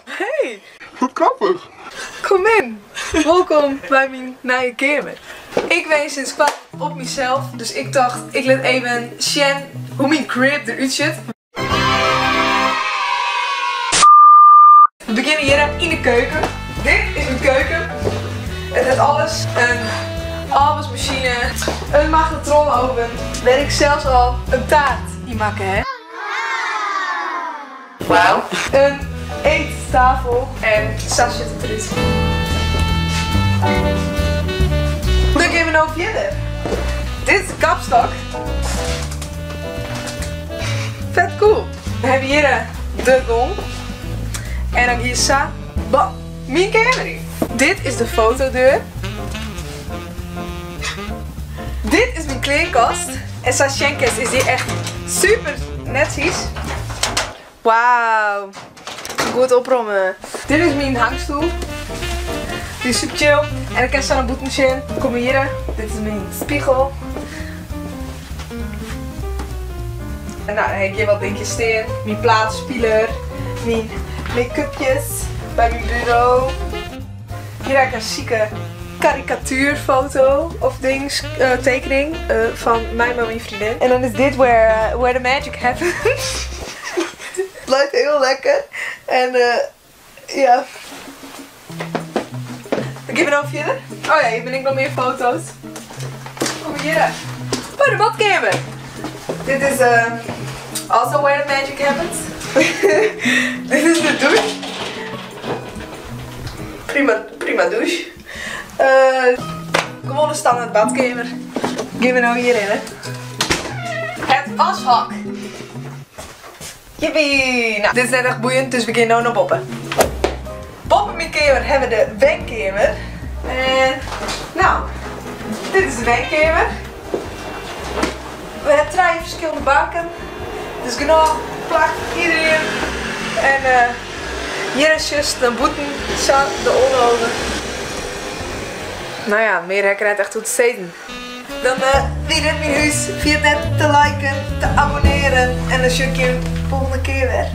Hey! Wat grappig. Kom in! Welkom bij mijn nieuwe kamer. Ik ben sinds kwart op mezelf, dus ik dacht, ik laat even zien hoe mijn crib eruit ziet. We beginnen hier in de keuken. Dit is mijn keuken. Het heeft alles. Een afwasmachine, een magnetron-oven, waar ik zelfs al een taart in maken heb. Wauw. Een eettafel en Sas zit het eruit. Dan gaan we nou verder. Dit is de kapstok. Vet cool. We hebben hier de gong. En dan hier Sa. Mijn kamer. Dit is de fotodeur. Dit is mijn kleerkast. En Sasjenkes is hier echt super netjes. Wauw. Goed oprommen. Dit is mijn hangstoel. Die is super chill. En dan kan je een boetmachine. Kom hier. Dit is mijn spiegel. En nou, dan heb je wat dingetjes staan. Mijn plaatsspeler. Mijn make-upjes. Bij mijn bureau. Hier heb ik een chique karikatuurfoto of dings, tekening van mij met mijn vriendin. En dan is dit where the magic happens. Het lijkt heel lekker. En ja. Dan gaan we nou verder. Oh ja, hier ben ik nog meer foto's. Kom hier. Bij de badkamer. Dit is also where the magic happens. Dit is de douche. Prima douche. Gewoon een standaard badkamer. Gaan we nou hierin, hè. Het washok. Jippie! Nou, dit is net echt boeiend, dus we gaan nou naar boppen. Boven mijn kamer hebben we de wenkkamer. En nou, dit is de wenkkamer. We hebben 3 verschillende banken. Dus genoeg plak iedereen. En hier is juist de boeten, zat de onnodig. Nou ja, meer heb ik net echt goed te steden. Dan wie dit mijn huis, vergeet net te liken, te abonneren en dan zie ik je volgende keer weer.